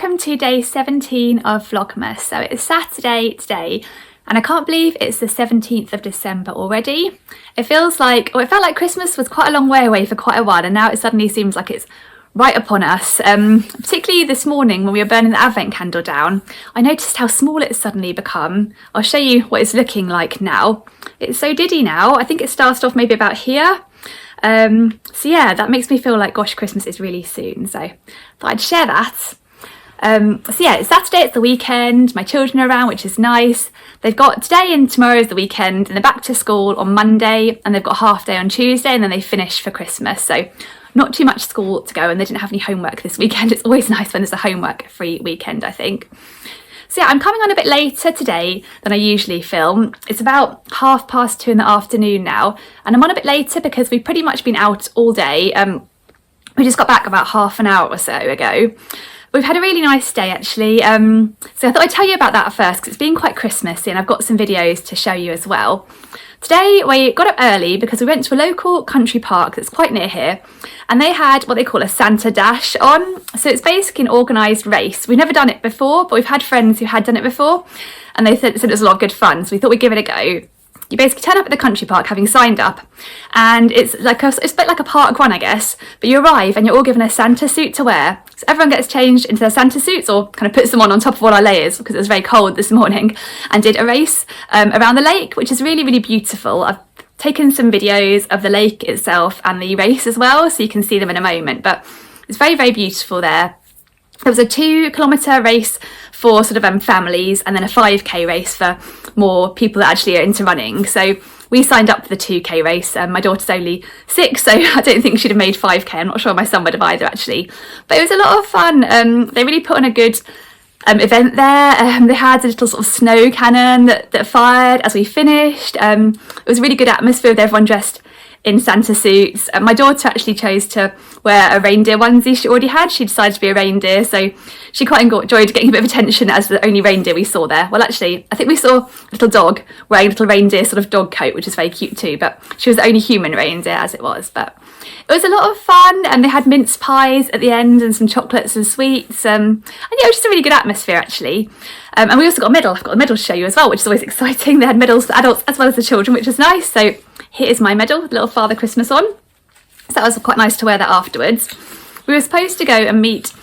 welcome to day 17 of Vlogmas. So it's Saturday today and I can't believe it's the 17th of December already. It felt like Christmas was quite a long way away for quite a while, and now it suddenly seems like it's right upon us. Particularly this morning when we were burning the Advent candle down, I noticed how small it's suddenly become. I'll show you what it's looking like now. It's so diddy now. I think it started off maybe about here. So yeah, that makes me feel like, gosh, Christmas is really soon. So I thought I'd share that. So yeah, it's Saturday, it's the weekend, my children are around, which is nice. They've got today and tomorrow is the weekend, and they're back to school on Monday, and they've got a half day on Tuesday, and then they finish for Christmas. So not too much school to go, and they didn't have any homework this weekend. It's always nice when there's a homework-free weekend, I think. So yeah, I'm coming on a bit later today than I usually film. It's about 2:30 in the afternoon now, and I'm on a bit later because we've pretty much been out all day. We just got back about half an hour or so ago. We've had a really nice day actually, so I thought I'd tell you about that first because it's been quite Christmassy and I've got some videos to show you as well. Today we got up early because we went to a local country park that's quite near here, and they had what they call a Santa Dash on. So it's basically an organised race. We've never done it before, but we've had friends who had done it before and they said it was a lot of good fun, so we thought we'd give it a go. You basically turn up at the country park having signed up, and it's a bit like a park run, I guess, but you arrive and you're all given a Santa suit to wear. So everyone gets changed into their Santa suits, or kind of puts them on top of all our layers because it was very cold this morning, and did a race around the lake, which is really, really beautiful. I've taken some videos of the lake itself and the race as well, so you can see them in a moment, but it's very, very beautiful there. There was a 2-kilometre race for sort of families, and then a 5k race for more people that actually are into running. So we signed up for the 2k race. My daughter's only 6, so I don't think she'd have made 5k. I'm not sure my son would have either actually. But it was a lot of fun. They really put on a good event there. They had a little sort of snow cannon that fired as we finished. It was a really good atmosphere with everyone dressed in Santa suits. My daughter actually chose to wear a reindeer onesie she already had. She decided to be a reindeer, so she quite enjoyed getting a bit of attention as the only reindeer we saw there. Well, actually, I think we saw a little dog wearing a little reindeer sort of dog coat, which is very cute too, but she was the only human reindeer as it was. But it was a lot of fun, and they had mince pies at the end and some chocolates and sweets, and yeah, it was just a really good atmosphere actually. And we also got a medal. I've got a medal to show you as well, which is always exciting. They had medals for adults as well as the children, which is nice. So here is my medal, little Father Christmas on. So that was quite nice to wear that afterwards. We were supposed to go and meet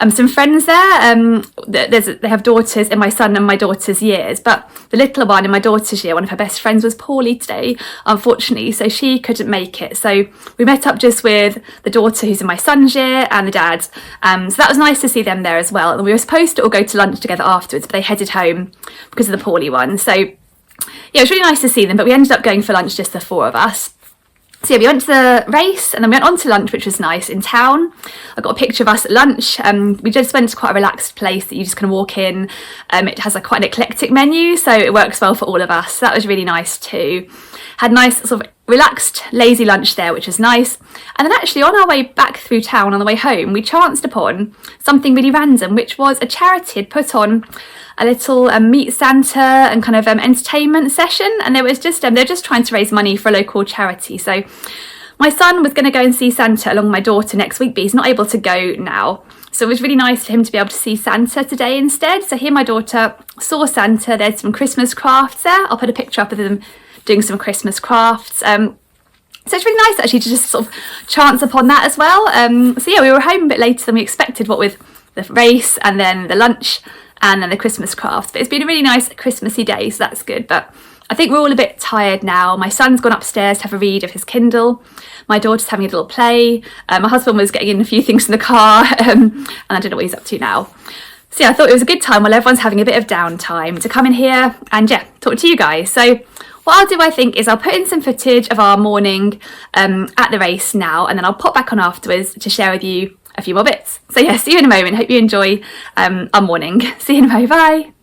some friends there. They have daughters in my son and my daughter's years, but the little one in my daughter's year, one of her best friends, was poorly today, unfortunately, so she couldn't make it. So we met up just with the daughter who's in my son's year and the dad. So that was nice to see them there as well. And we were supposed to all go to lunch together afterwards, but they headed home because of the poorly one. So yeah, it was really nice to see them, but we ended up going for lunch, just the 4 of us. So yeah, we went to the race and then we went on to lunch, which was nice, in town. I got a picture of us at lunch. We just went to quite a relaxed place that you just kind of walk in. It has quite an eclectic menu, so it works well for all of us. So that was really nice too. Had a nice sort of relaxed, lazy lunch there, which was nice. And then actually on our way back through town, on the way home, we chanced upon something really random, which was a charity had put on a little Meet Santa and kind of entertainment session, and they were just trying to raise money for a local charity. So my son was going to go and see Santa along with my daughter next week, but he's not able to go now. So it was really nice for him to be able to see Santa today instead. So he and my daughter saw Santa. There's some Christmas crafts there. I'll put a picture up of them doing some Christmas crafts. So it's really nice actually to just sort of chance upon that as well. So yeah, we were home a bit later than we expected, what with the race and then the lunch and then the Christmas crafts. But it's been a really nice Christmassy day, so that's good. But I think we're all a bit tired now. My son's gone upstairs to have a read of his Kindle. My daughter's having a little play. My husband was getting in a few things in the car, and I don't know what he's up to now. So yeah, I thought it was a good time while everyone's having a bit of downtime to come in here and yeah, talk to you guys. So what I'll do, I think, is I'll put in some footage of our morning at the race now, and then I'll pop back on afterwards to share with you a few more bits. So yeah, see you in a moment. Hope you enjoy our morning. See you in a moment. Bye.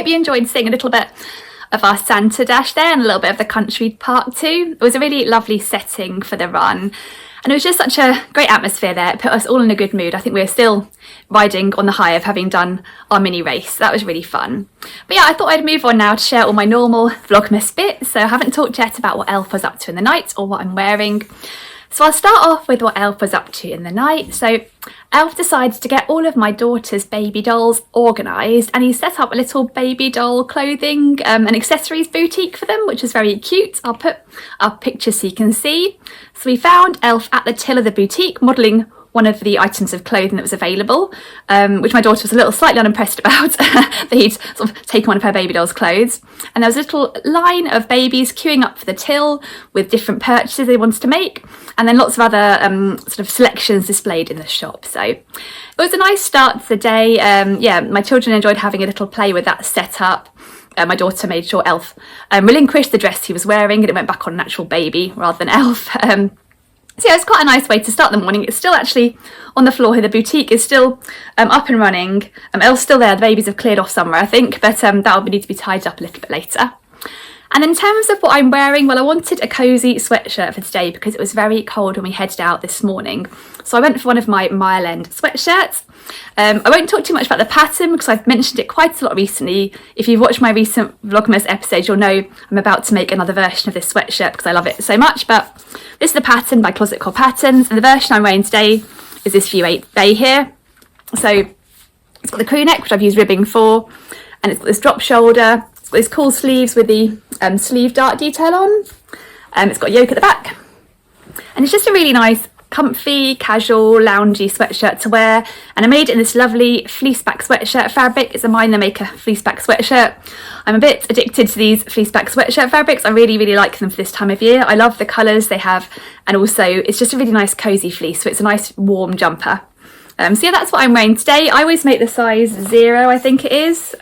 hope you enjoyed seeing a little bit of our Santa dash there and a little bit of the country park too. It was a really lovely setting for the run. And it was just such a great atmosphere there. It put us all in a good mood. I think we're still riding on the high of having done our mini race. That was really fun. But yeah, I thought I'd move on now to share all my normal Vlogmas bits. So I haven't talked yet about what Elf was up to in the night or what I'm wearing. So I'll start off with what Elf was up to in the night. So Elf decided to get all of my daughter's baby dolls organised, and he set up a little baby doll clothing and accessories boutique for them, which is very cute. I'll put up pictures so you can see. So we found Elf at the till of the boutique modelling one of the items of clothing that was available, which my daughter was a little slightly unimpressed about, that he'd sort of taken one of her baby doll's clothes. And there was a little line of babies queuing up for the till with different purchases they wanted to make, and then lots of other sort of selections displayed in the shop. So it was a nice start to the day. Yeah, my children enjoyed having a little play with that setup. My daughter made sure Elf relinquished the dress he was wearing and it went back on an actual baby rather than Elf. So yeah, it's quite a nice way to start the morning. It's still actually on the floor here. The boutique is still up and running. Elle's still there. The babies have cleared off somewhere, I think, but that'll need to be tied up a little bit later. And in terms of what I'm wearing, well, I wanted a cosy sweatshirt for today because it was very cold when we headed out this morning. So I went for one of my Mile End sweatshirts. I won't talk too much about the pattern because I've mentioned it quite a lot recently. If you've watched my recent Vlogmas episode, you'll know I'm about to make another version of this sweatshirt because I love it so much. But this is the pattern by Closet Core Patterns, and the version I'm wearing today is this View 8A here. So it's got the crew neck, which I've used ribbing for, and it's got this drop shoulder. It's got these cool sleeves with the sleeve dart detail on. It's got a yoke at the back, and it's just a really nice, comfy, casual, loungy sweatshirt to wear. And I made it in this lovely fleeceback sweatshirt fabric. It's a Mine the Maker fleeceback sweatshirt. I'm a bit addicted to these fleeceback sweatshirt fabrics. I really, really like them for this time of year. I love the colours they have, and also it's just a really nice cosy fleece, so it's a nice warm jumper. So yeah, that's what I'm wearing today. I always make the size 0, I think it is,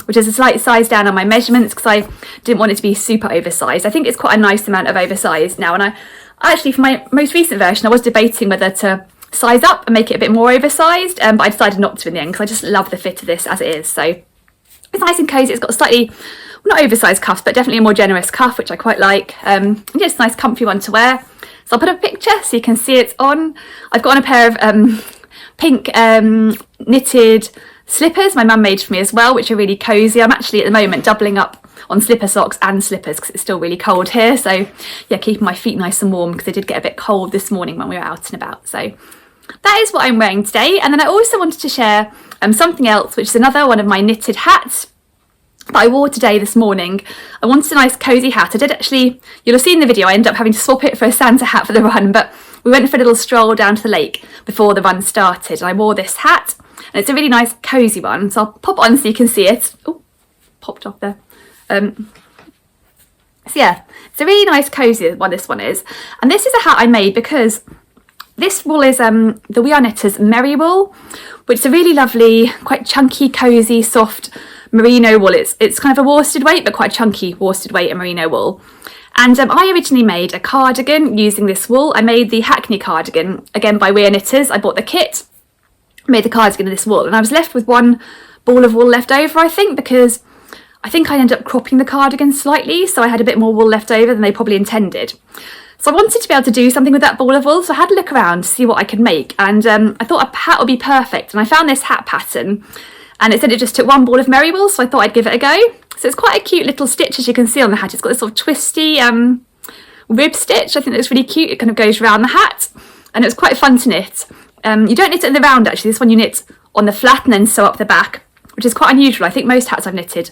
which is a slight size down on my measurements because I didn't want it to be super oversized. I think it's quite a nice amount of oversized now, and I actually, for my most recent version, I was debating whether to size up and make it a bit more oversized, but I decided not to in the end because I just love the fit of this as it is. So it's nice and cosy. It's got a slightly, well, not oversized cuffs, but definitely a more generous cuff, which I quite like. Just a nice comfy one to wear. So I'll put a picture so you can see it's on. I've got on a pair of pink knitted slippers my mum made for me as well, which are really cosy. I'm actually at the moment doubling up on slipper socks and slippers because it's still really cold here. So yeah, keeping my feet nice and warm because it did get a bit cold this morning when we were out and about. So that is what I'm wearing today. And then I also wanted to share something else, which is another one of my knitted hats that I wore today this morning. I wanted a nice cosy hat. I did actually, you'll have seen the video, I ended up having to swap it for a Santa hat for the run, but we went for a little stroll down to the lake before the run started, and I wore this hat, and it's a really nice cosy one. So I'll pop it on so you can see it. Oh, popped off there. So yeah, it's a really nice cosy one, this one is. And this is a hat I made because this wool is the We Are Knitters Merry wool, which is a really lovely, quite chunky, cosy, soft merino wool. It's kind of a worsted weight, but quite chunky worsted weight and merino wool. And I originally made a cardigan using this wool. I made the Hackney cardigan, again by We Are Knitters. I bought the kit, made the cardigan of this wool, and I was left with one ball of wool left over, I think, because I think I ended up cropping the cardigan slightly, so I had a bit more wool left over than they probably intended. So I wanted to be able to do something with that ball of wool, so I had a look around to see what I could make, and I thought a hat would be perfect, and I found this hat pattern, and it said it just took one ball of merry wool, so I thought I'd give it a go. So it's quite a cute little stitch, as you can see on the hat. It's got this sort of twisty rib stitch. I think that's really cute. It kind of goes around the hat, and it was quite fun to knit. You don't knit it in the round, actually. This one you knit on the flat and then sew up the back, which is quite unusual. I think most hats I've knitted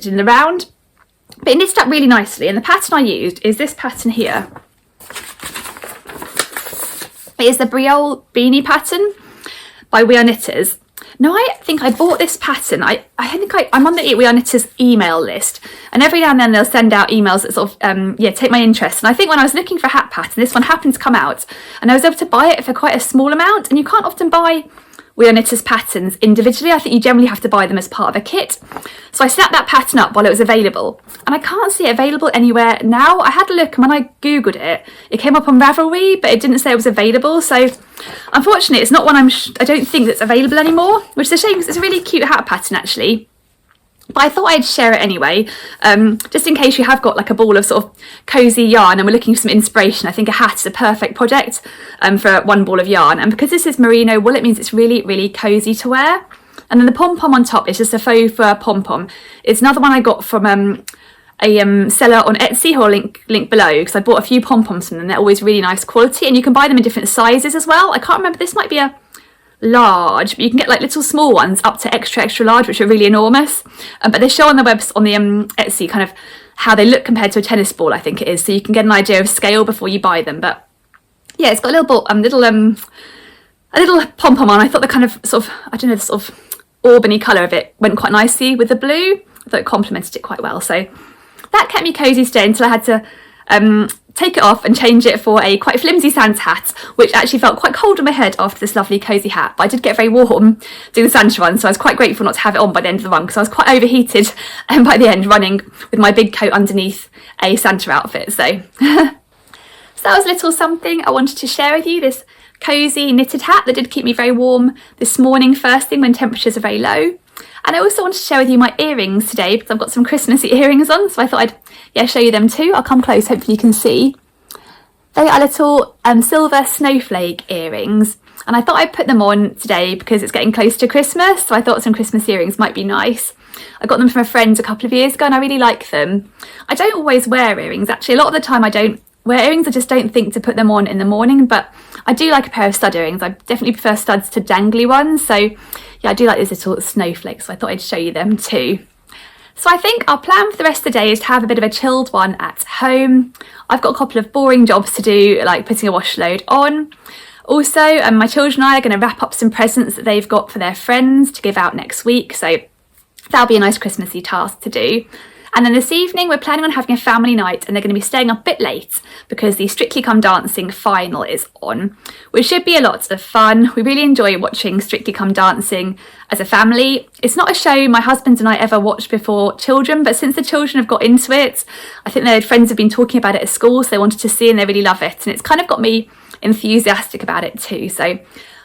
in the round, but it knitted up really nicely. And the pattern I used is this pattern here. It is the Briole beanie pattern by We Are Knitters. Now I think I bought this pattern. I'm on the We Are Knitters email list, and every now and then they'll send out emails that sort of take my interest. And I think when I was looking for a hat pattern, this one happened to come out, and I was able to buy it for quite a small amount. And you can't often buy We Are Knitters patterns individually. I think you generally have to buy them as part of a kit. So I snapped that pattern up while it was available, and I can't see it available anywhere now. I had a look, and when I googled it, it came up on Ravelry, but it didn't say it was available. So unfortunately, it's not one I don't think that's available anymore, which is a shame because it's a really cute hat pattern actually. but I thought I'd share it anyway, just in case you have got like a ball of sort of cosy yarn and we're looking for some inspiration. I think a hat is a perfect project for one ball of yarn, and because this is merino wool, it means it's really, really cosy to wear. And then the pom-pom on top is just a faux fur pom-pom. It's another one I got from a seller on Etsy, who I'll link below, because I bought a few pom-poms from them. They're always really nice quality, and you can buy them in different sizes as well. I can't remember, this might be a large, but you can get like little small ones up to extra large, which are really enormous, but they show on the webs on the Etsy kind of how they look compared to a tennis ball, I think it is, so you can get an idea of scale before you buy them. But yeah, it's got a little a little pom-pom on. I thought the kind of sort of, I don't know, the sort of aubany colour of it went quite nicely with the blue. I thought it complemented it quite well, so that kept me cosy today until I had to take it off and change it for a quite flimsy Santa hat, which actually felt quite cold on my head after this lovely cosy hat. But I did get very warm doing the Santa run, so I was quite grateful not to have it on by the end of the run, because I was quite overheated by the end, running with my big coat underneath a Santa outfit. So, so that was a little something I wanted to share with you, this cosy knitted hat that did keep me very warm this morning first thing when temperatures are very low. And I also wanted to share with you my earrings today, because I've got some Christmassy earrings on, so I thought I'd show you them too. I'll come close, hopefully you can see. They are little silver snowflake earrings, and I thought I'd put them on today because it's getting close to Christmas, so I thought some Christmas earrings might be nice. I got them from a friend a couple of years ago and I really like them. I don't always wear earrings, actually. A lot of the time I don't wear earrings, I just don't think to put them on in the morning, but I do like a pair of stud earrings. I definitely prefer studs to dangly ones, so yeah, I do like these little snowflakes, so I thought I'd show you them too. So I think our plan for the rest of the day is to have a bit of a chilled one at home. I've got a couple of boring jobs to do, like putting a wash load on. Also, my children and I are going to wrap up some presents that they've got for their friends to give out next week, so that'll be a nice Christmassy task to do. And then this evening we're planning on having a family night, and they're going to be staying up a bit late because the Strictly Come Dancing final is on, which should be a lot of fun. We really enjoy watching Strictly Come Dancing as a family. It's not a show my husband and I ever watched before children, but since the children have got into it, I think their friends have been talking about it at school, so they wanted to see and they really love it, and it's kind of got me enthusiastic about it too. So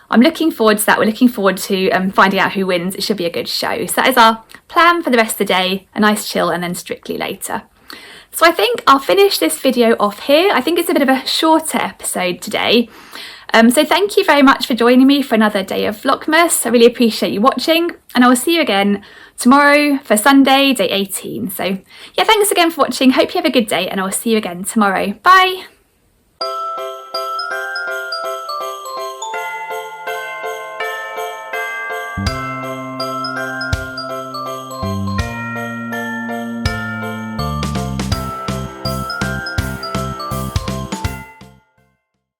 I'm looking forward to that. We're looking forward to finding out who wins. It should be a good show. So that is our plan for the rest of the day, a nice chill and then Strictly later. So I think I'll finish this video off here. I think it's a bit of a shorter episode today. So thank you very much for joining me for another day of Vlogmas. I really appreciate you watching, and I will see you again tomorrow for Sunday, day 18. So yeah, thanks again for watching. Hope you have a good day, and I will see you again tomorrow. Bye.